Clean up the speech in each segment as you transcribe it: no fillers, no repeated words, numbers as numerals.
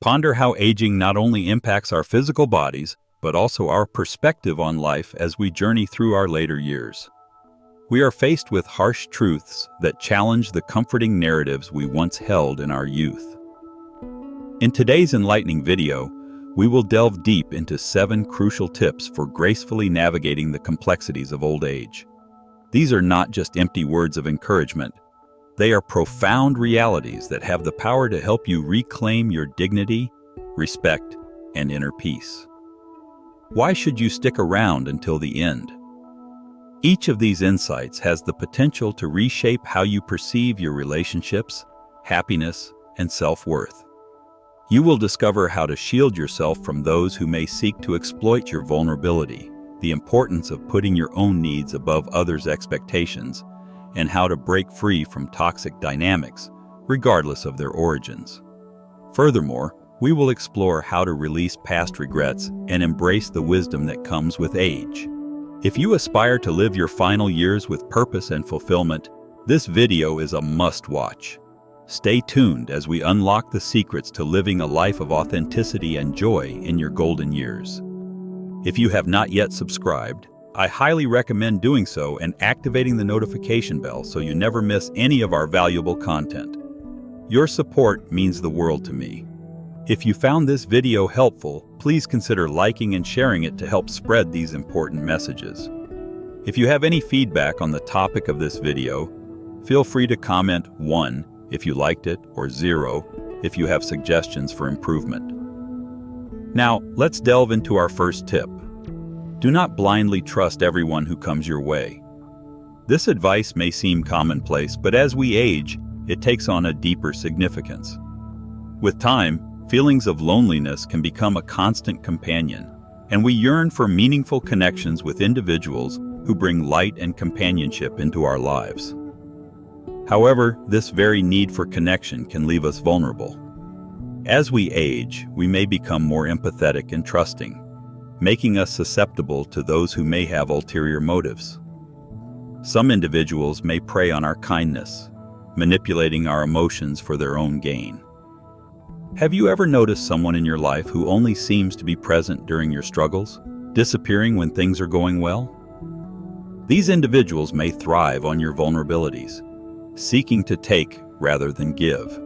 Ponder how aging not only impacts our physical bodies, but also our perspective on life as we journey through our later years. We are faced with harsh truths that challenge the comforting narratives we once held in our youth. In today's enlightening video, we will delve deep into 7 crucial tips for gracefully navigating the complexities of old age. These are not just empty words of encouragement. They are profound realities that have the power to help you reclaim your dignity, respect, and inner peace. Why should you stick around until the end? Each of these insights has the potential to reshape how you perceive your relationships, happiness, and self-worth. You will discover how to shield yourself from those who may seek to exploit your vulnerability, the importance of putting your own needs above others' expectations, and how to break free from toxic dynamics, regardless of their origins. Furthermore, we will explore how to release past regrets and embrace the wisdom that comes with age. If you aspire to live your final years with purpose and fulfillment, this video is a must-watch. Stay tuned as we unlock the secrets to living a life of authenticity and joy in your golden years. If you have not yet subscribed, I highly recommend doing so and activating the notification bell so you never miss any of our valuable content. Your support means the world to me. If you found this video helpful, please consider liking and sharing it to help spread these important messages. If you have any feedback on the topic of this video, feel free to comment 1 if you liked it or 0 if you have suggestions for improvement. Now, let's delve into our first tip. Do not blindly trust everyone who comes your way. This advice may seem commonplace, but as we age, it takes on a deeper significance. With time, feelings of loneliness can become a constant companion, and we yearn for meaningful connections with individuals who bring light and companionship into our lives. However, this very need for connection can leave us vulnerable. As we age, we may become more empathetic and trusting, making us susceptible to those who may have ulterior motives. Some individuals may prey on our kindness, manipulating our emotions for their own gain. Have you ever noticed someone in your life who only seems to be present during your struggles, disappearing when things are going well? These individuals may thrive on your vulnerabilities, seeking to take rather than give.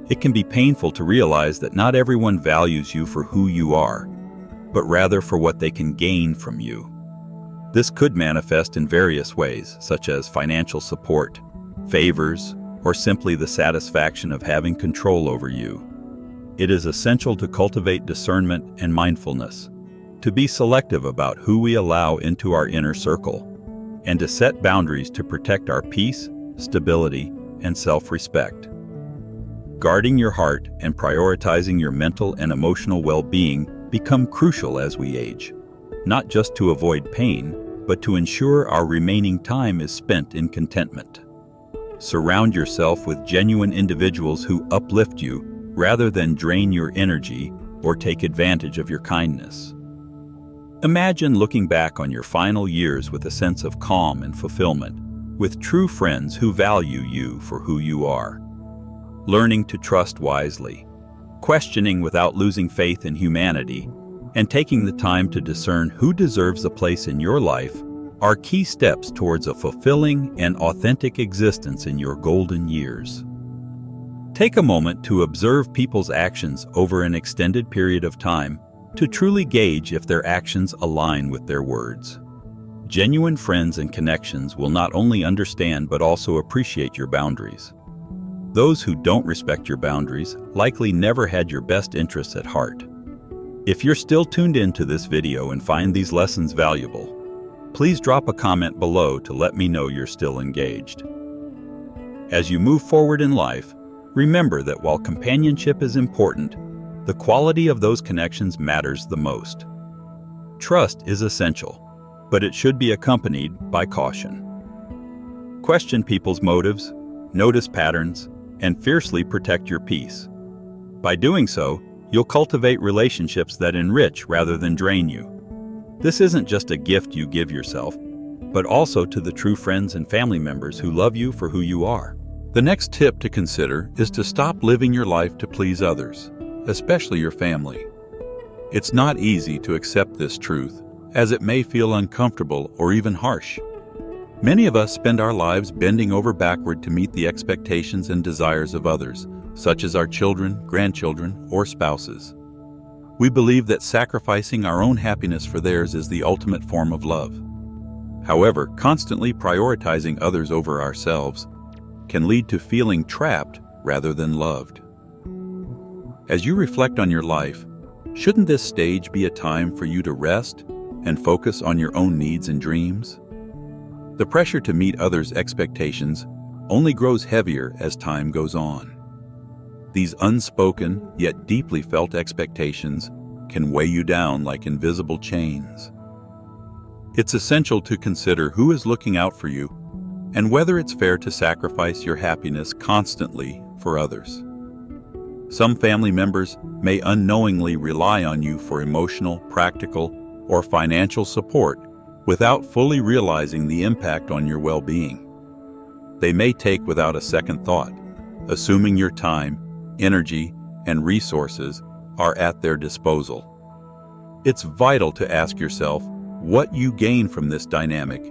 It can be painful to realize that not everyone values you for who you are, but rather for what they can gain from you. This could manifest in various ways, such as financial support, favors, or simply the satisfaction of having control over you. It is essential to cultivate discernment and mindfulness, to be selective about who we allow into our inner circle, and to set boundaries to protect our peace, stability, and self-respect. Guarding your heart and prioritizing your mental and emotional well-being become crucial as we age, not just to avoid pain, but to ensure our remaining time is spent in contentment. Surround yourself with genuine individuals who uplift you rather than drain your energy or take advantage of your kindness. Imagine looking back on your final years with a sense of calm and fulfillment, with true friends who value you for who you are. Learning to trust wisely, questioning without losing faith in humanity, and taking the time to discern who deserves a place in your life are key steps towards a fulfilling and authentic existence in your golden years. Take a moment to observe people's actions over an extended period of time to truly gauge if their actions align with their words. Genuine friends and connections will not only understand but also appreciate your boundaries. Those who don't respect your boundaries likely never had your best interests at heart. If you're still tuned into this video and find these lessons valuable, please drop a comment below to let me know you're still engaged. As you move forward in life, remember that while companionship is important, the quality of those connections matters the most. Trust is essential, but it should be accompanied by caution. Question people's motives, notice patterns, and fiercely protect your peace. By doing so, you'll cultivate relationships that enrich rather than drain you. This isn't just a gift you give yourself, but also to the true friends and family members who love you for who you are. The next tip to consider is to stop living your life to please others, especially your family. It's not easy to accept this truth, as it may feel uncomfortable or even harsh. Many of us spend our lives bending over backward to meet the expectations and desires of others, such as our children, grandchildren, or spouses. We believe that sacrificing our own happiness for theirs is the ultimate form of love. However, constantly prioritizing others over ourselves can lead to feeling trapped rather than loved. As you reflect on your life, shouldn't this stage be a time for you to rest and focus on your own needs and dreams? The pressure to meet others' expectations only grows heavier as time goes on. These unspoken yet deeply felt expectations can weigh you down like invisible chains. It's essential to consider who is looking out for you and whether it's fair to sacrifice your happiness constantly for others. Some family members may unknowingly rely on you for emotional, practical, or financial support without fully realizing the impact on your well-being. They may take without a second thought, assuming your time, energy, and resources are at their disposal. It's vital to ask yourself what you gain from this dynamic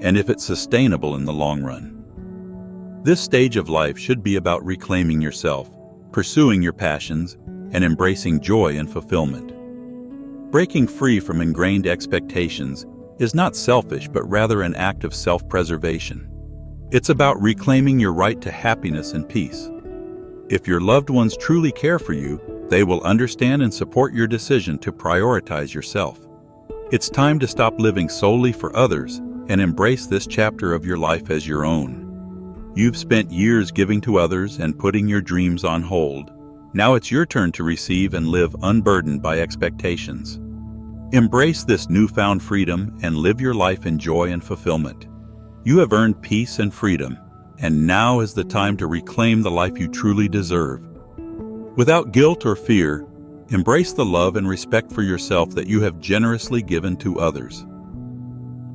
and if it's sustainable in the long run. This stage of life should be about reclaiming yourself, pursuing your passions, and embracing joy and fulfillment. Breaking free from ingrained expectations is not selfish but rather an act of self-preservation. It's about reclaiming your right to happiness and peace. If your loved ones truly care for you, they will understand and support your decision to prioritize yourself. It's time to stop living solely for others and embrace this chapter of your life as your own. You've spent years giving to others and putting your dreams on hold. Now it's your turn to receive and live unburdened by expectations. Embrace this newfound freedom and live your life in joy and fulfillment. You have earned peace and freedom, and now is the time to reclaim the life you truly deserve. Without guilt or fear, embrace the love and respect for yourself that you have generously given to others.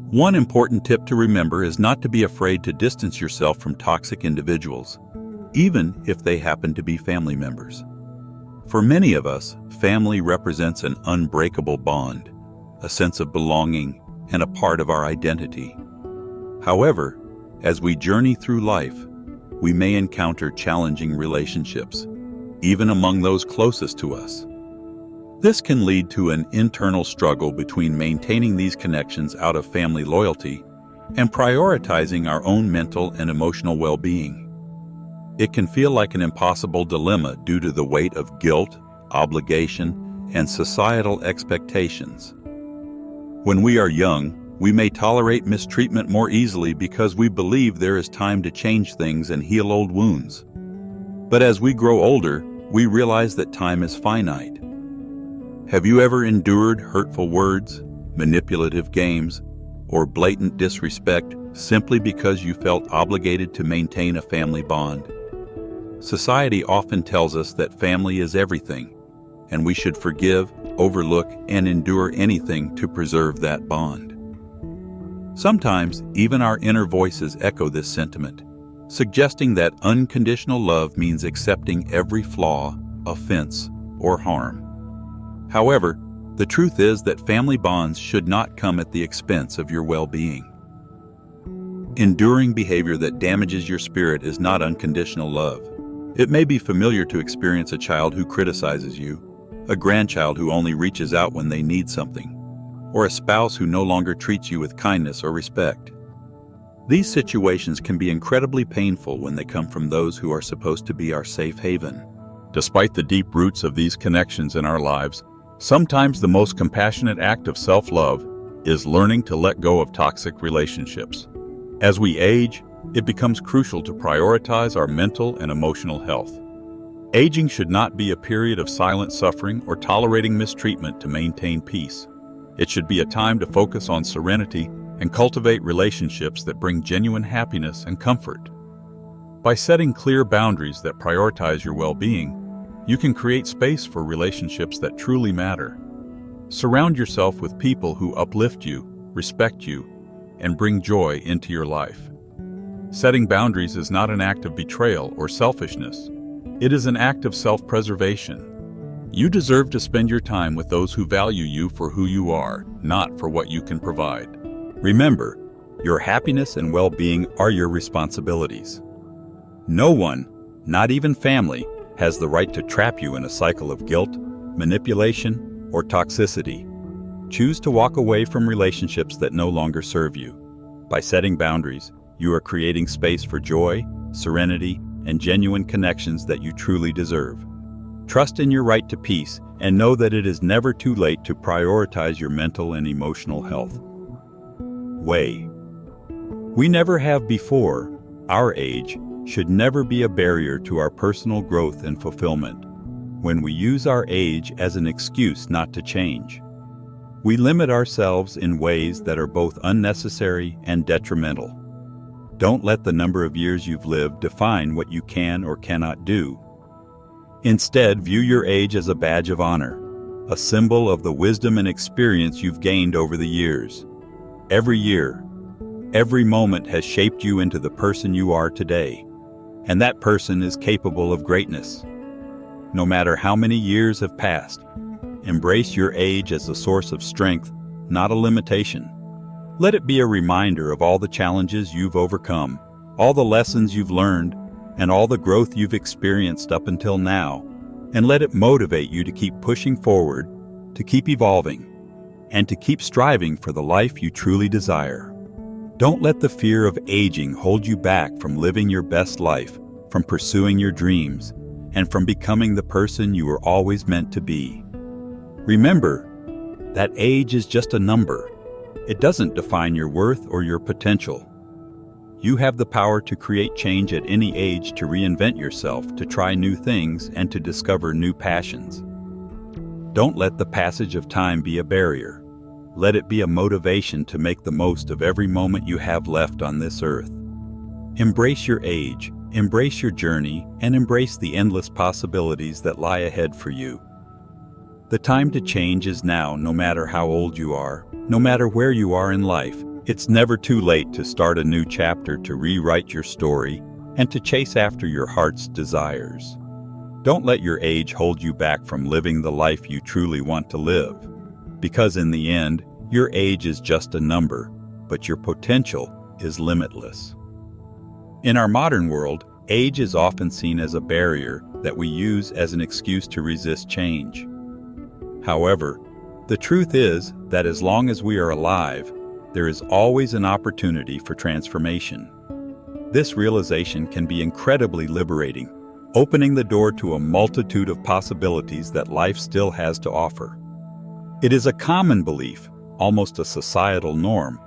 One important tip to remember is not to be afraid to distance yourself from toxic individuals, even if they happen to be family members. For many of us, family represents an unbreakable bond, a sense of belonging, and a part of our identity. However, as we journey through life, we may encounter challenging relationships, even among those closest to us. This can lead to an internal struggle between maintaining these connections out of family loyalty and prioritizing our own mental and emotional well-being. It can feel like an impossible dilemma due to the weight of guilt, obligation, and societal expectations. When we are young, we may tolerate mistreatment more easily because we believe there is time to change things and heal old wounds. But as we grow older, we realize that time is finite. Have you ever endured hurtful words, manipulative games, or blatant disrespect simply because you felt obligated to maintain a family bond? Society often tells us that family is everything, and we should forgive, overlook, and endure anything to preserve that bond. Sometimes, even our inner voices echo this sentiment, suggesting that unconditional love means accepting every flaw, offense, or harm. However, the truth is that family bonds should not come at the expense of your well-being. Enduring behavior that damages your spirit is not unconditional love. It may be familiar to experience a child who criticizes you, a grandchild who only reaches out when they need something, or a spouse who no longer treats you with kindness or respect. These situations can be incredibly painful when they come from those who are supposed to be our safe haven. Despite the deep roots of these connections in our lives, sometimes the most compassionate act of self-love is learning to let go of toxic relationships. As we age, it becomes crucial to prioritize our mental and emotional health. Aging should not be a period of silent suffering or tolerating mistreatment to maintain peace. It should be a time to focus on serenity and cultivate relationships that bring genuine happiness and comfort. By setting clear boundaries that prioritize your well-being, you can create space for relationships that truly matter. Surround yourself with people who uplift you, respect you, and bring joy into your life. Setting boundaries is not an act of betrayal or selfishness. It is an act of self-preservation. You deserve to spend your time with those who value you for who you are, not for what you can provide. Remember, your happiness and well-being are your responsibilities. No one, not even family, has the right to trap you in a cycle of guilt, manipulation, or toxicity. Choose to walk away from relationships that no longer serve you. By setting boundaries, you are creating space for joy, serenity, and genuine connections that you truly deserve. Trust in your right to peace and know that it is never too late to prioritize your mental and emotional health. Way. We never have before. Our age should never be a barrier to our personal growth and fulfillment. When we use our age as an excuse not to change, we limit ourselves in ways that are both unnecessary and detrimental. Don't let the number of years you've lived define what you can or cannot do. Instead, view your age as a badge of honor, a symbol of the wisdom and experience you've gained over the years. Every year, every moment has shaped you into the person you are today, and that person is capable of greatness. No matter how many years have passed, embrace your age as a source of strength, not a limitation. Let it be a reminder of all the challenges you've overcome, all the lessons you've learned, and all the growth you've experienced up until now, and let it motivate you to keep pushing forward, to keep evolving, and to keep striving for the life you truly desire. Don't let the fear of aging hold you back from living your best life, from pursuing your dreams, and from becoming the person you were always meant to be. Remember that age is just a number. It doesn't define your worth or your potential. You have the power to create change at any age, to reinvent yourself, to try new things, and to discover new passions. Don't let the passage of time be a barrier. Let it be a motivation to make the most of every moment you have left on this earth. Embrace your age, embrace your journey, and embrace the endless possibilities that lie ahead for you. The time to change is now, no matter how old you are, no matter where you are in life. It's never too late to start a new chapter, to rewrite your story, and to chase after your heart's desires. Don't let your age hold you back from living the life you truly want to live. Because in the end, your age is just a number, but your potential is limitless. In our modern world, age is often seen as a barrier that we use as an excuse to resist change. However, the truth is that as long as we are alive, there is always an opportunity for transformation. This realization can be incredibly liberating, opening the door to a multitude of possibilities that life still has to offer. It is a common belief, almost a societal norm,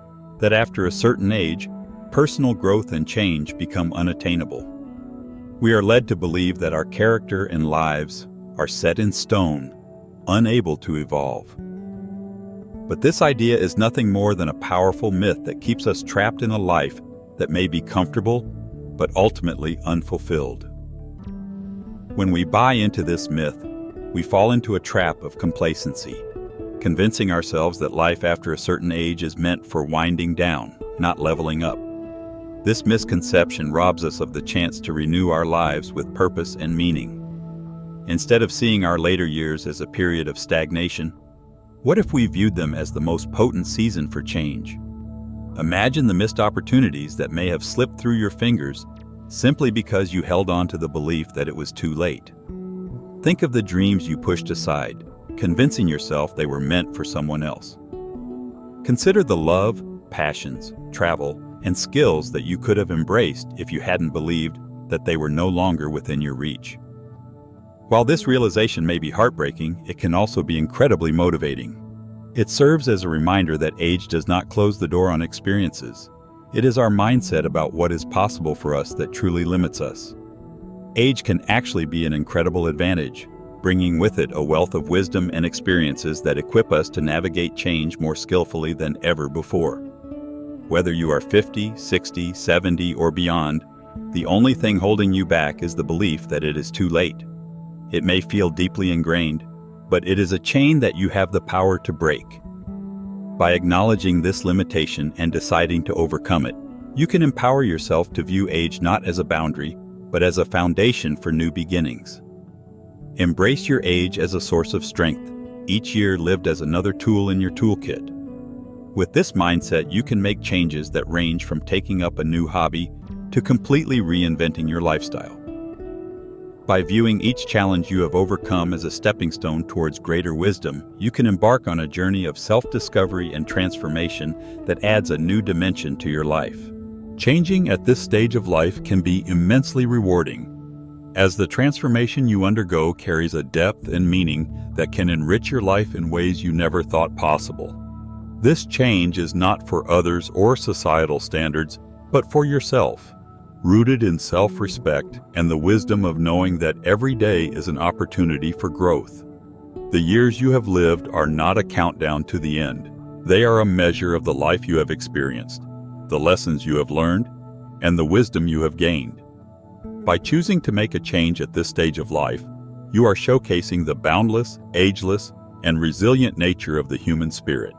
that after a certain age, personal growth and change become unattainable. We are led to believe that our character and lives are set in stone, unable to evolve. But this idea is nothing more than a powerful myth that keeps us trapped in a life that may be comfortable, but ultimately unfulfilled. When we buy into this myth, we fall into a trap of complacency, convincing ourselves that life after a certain age is meant for winding down, not leveling up. This misconception robs us of the chance to renew our lives with purpose and meaning. Instead of seeing our later years as a period of stagnation, what if we viewed them as the most potent season for change? Imagine the missed opportunities that may have slipped through your fingers simply because you held on to the belief that it was too late. Think of the dreams you pushed aside, convincing yourself they were meant for someone else. Consider the love, passions, travel, and skills that you could have embraced if you hadn't believed that they were no longer within your reach. While this realization may be heartbreaking, it can also be incredibly motivating. It serves as a reminder that age does not close the door on experiences. It is our mindset about what is possible for us that truly limits us. Age can actually be an incredible advantage, bringing with it a wealth of wisdom and experiences that equip us to navigate change more skillfully than ever before. Whether you are 50, 60, 70, or beyond, the only thing holding you back is the belief that it is too late. It may feel deeply ingrained, but it is a chain that you have the power to break. By acknowledging this limitation and deciding to overcome it, you can empower yourself to view age not as a boundary, but as a foundation for new beginnings. Embrace your age as a source of strength, each year lived as another tool in your toolkit. With this mindset, you can make changes that range from taking up a new hobby to completely reinventing your lifestyle. By viewing each challenge you have overcome as a stepping stone towards greater wisdom, you can embark on a journey of self-discovery and transformation that adds a new dimension to your life. Changing at this stage of life can be immensely rewarding, as the transformation you undergo carries a depth and meaning that can enrich your life in ways you never thought possible. This change is not for others or societal standards, but for yourself, rooted in self-respect and the wisdom of knowing that every day is an opportunity for growth. The years you have lived are not a countdown to the end. They are a measure of the life you have experienced, the lessons you have learned, and the wisdom you have gained. By choosing to make a change at this stage of life, you are showcasing the boundless, ageless, and resilient nature of the human spirit.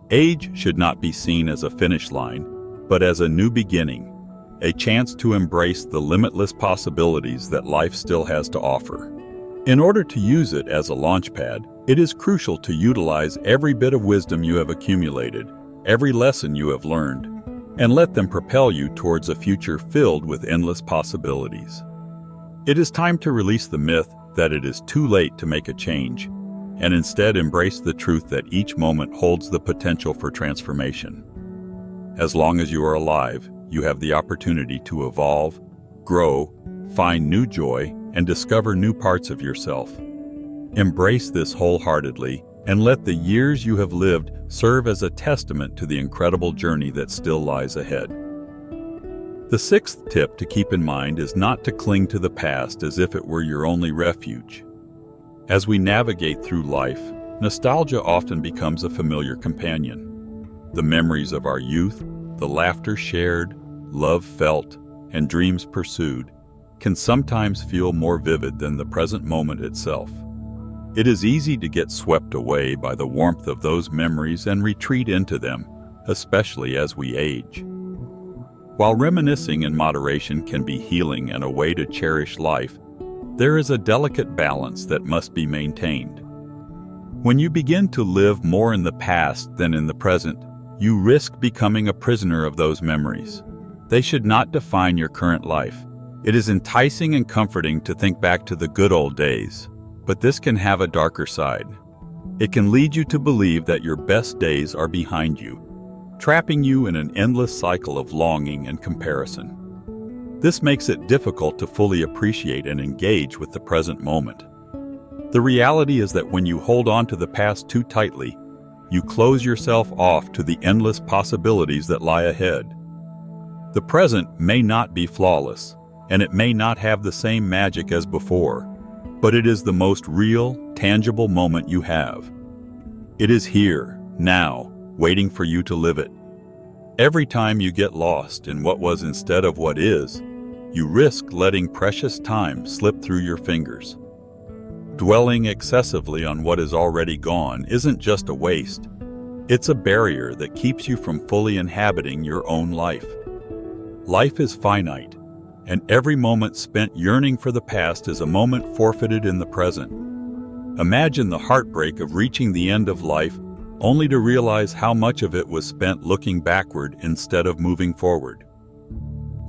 Age should not be seen as a finish line, but as a new beginning, a chance to embrace the limitless possibilities that life still has to offer. In order to use it as a launchpad, it is crucial to utilize every bit of wisdom you have accumulated, every lesson you have learned, and let them propel you towards a future filled with endless possibilities. It is time to release the myth that it is too late to make a change, and instead embrace the truth that each moment holds the potential for transformation. As long as you are alive, you have the opportunity to evolve, grow, find new joy, and discover new parts of yourself. Embrace this wholeheartedly, and let the years you have lived serve as a testament to the incredible journey that still lies ahead. The sixth tip to keep in mind is not to cling to the past as if it were your only refuge. As we navigate through life, nostalgia often becomes a familiar companion. The memories of our youth, the laughter shared, love felt, and dreams pursued can sometimes feel more vivid than the present moment itself. It is easy to get swept away by the warmth of those memories and retreat into them, especially as we age. While reminiscing in moderation can be healing and a way to cherish life, there is a delicate balance that must be maintained. When you begin to live more in the past than in the present, you risk becoming a prisoner of those memories. They should not define your current life. It is enticing and comforting to think back to the good old days, but this can have a darker side. It can lead you to believe that your best days are behind you, trapping you in an endless cycle of longing and comparison. This makes it difficult to fully appreciate and engage with the present moment. The reality is that when you hold on to the past too tightly, you close yourself off to the endless possibilities that lie ahead. The present may not be flawless, and it may not have the same magic as before, but it is the most real, tangible moment you have. It is here, now, waiting for you to live it. Every time you get lost in what was instead of what is, you risk letting precious time slip through your fingers. Dwelling excessively on what is already gone isn't just a waste. It's a barrier that keeps you from fully inhabiting your own life. Life is finite, and every moment spent yearning for the past is a moment forfeited in the present. Imagine the heartbreak of reaching the end of life only to realize how much of it was spent looking backward instead of moving forward.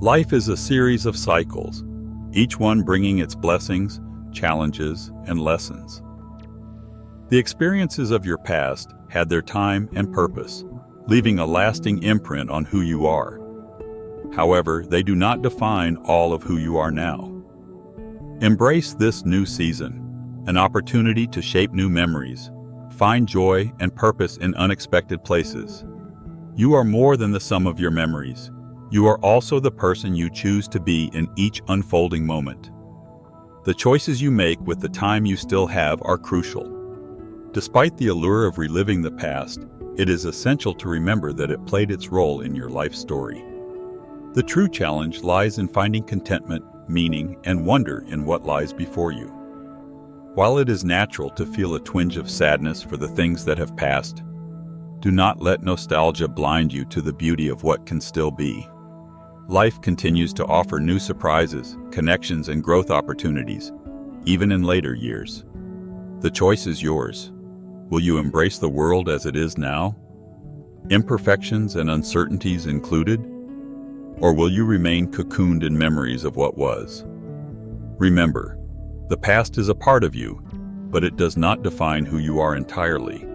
Life is a series of cycles, each one bringing its blessings, challenges, and lessons. The experiences of your past had their time and purpose, leaving a lasting imprint on who you are. However, they do not define all of who you are now. Embrace this new season, an opportunity to shape new memories, find joy and purpose in unexpected places. You are more than the sum of your memories. You are also the person you choose to be in each unfolding moment. The choices you make with the time you still have are crucial. Despite the allure of reliving the past, it is essential to remember that it played its role in your life story. The true challenge lies in finding contentment, meaning, and wonder in what lies before you. While it is natural to feel a twinge of sadness for the things that have passed, do not let nostalgia blind you to the beauty of what can still be. Life continues to offer new surprises, connections, and growth opportunities, even in later years. The choice is yours. Will you embrace the world as it is now, imperfections and uncertainties included? Or will you remain cocooned in memories of what was? Remember, the past is a part of you, but it does not define who you are entirely.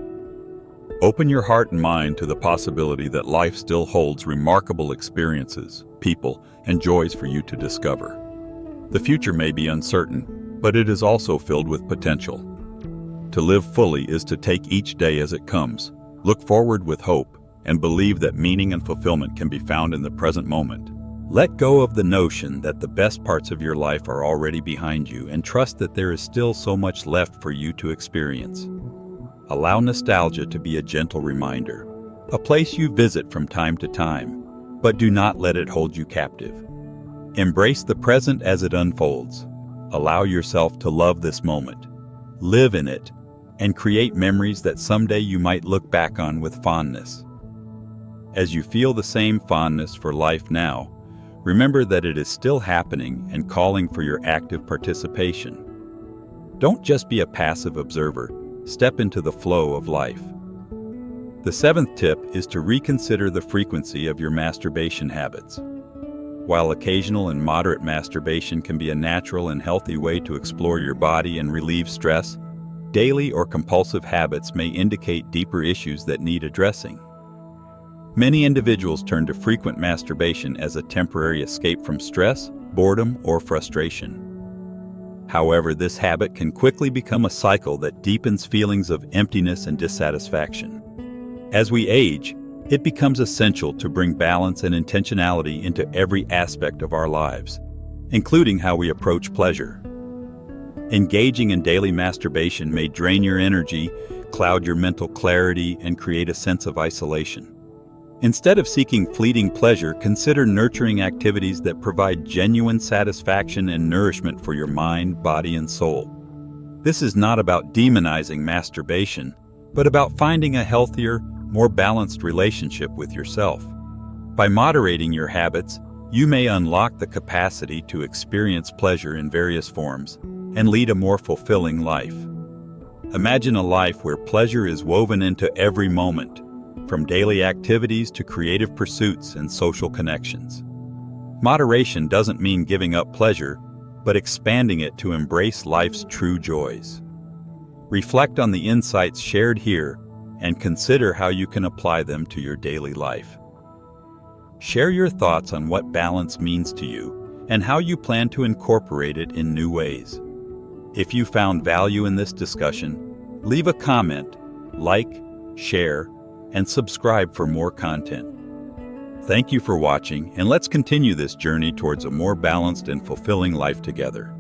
Open your heart and mind to the possibility that life still holds remarkable experiences, people, and joys for you to discover. The future may be uncertain, but it is also filled with potential. To live fully is to take each day as it comes, look forward with hope, and believe that meaning and fulfillment can be found in the present moment. Let go of the notion that the best parts of your life are already behind you and trust that there is still so much left for you to experience. Allow nostalgia to be a gentle reminder, a place you visit from time to time, but do not let it hold you captive. Embrace the present as it unfolds. Allow yourself to love this moment, live in it, and create memories that someday you might look back on with fondness. As you feel the same fondness for life now, remember that it is still happening and calling for your active participation. Don't just be a passive observer, step into the flow of life. The seventh tip is to reconsider the frequency of your masturbation habits. While occasional and moderate masturbation can be a natural and healthy way to explore your body and relieve stress, daily or compulsive habits may indicate deeper issues that need addressing. Many individuals turn to frequent masturbation as a temporary escape from stress, boredom, or frustration. However, this habit can quickly become a cycle that deepens feelings of emptiness and dissatisfaction. As we age, it becomes essential to bring balance and intentionality into every aspect of our lives, including how we approach pleasure. Engaging in daily masturbation may drain your energy, cloud your mental clarity, and create a sense of isolation. Instead of seeking fleeting pleasure, consider nurturing activities that provide genuine satisfaction and nourishment for your mind, body, and soul. This is not about demonizing masturbation, but about finding a healthier, more balanced relationship with yourself. By moderating your habits, you may unlock the capacity to experience pleasure in various forms and lead a more fulfilling life. Imagine a life where pleasure is woven into every moment, from daily activities to creative pursuits and social connections. Moderation doesn't mean giving up pleasure, but expanding it to embrace life's true joys. Reflect on the insights shared here and consider how you can apply them to your daily life. Share your thoughts on what balance means to you and how you plan to incorporate it in new ways. If you found value in this discussion, leave a comment, like, share, and subscribe for more content. Thank you for watching, and let's continue this journey towards a more balanced and fulfilling life together.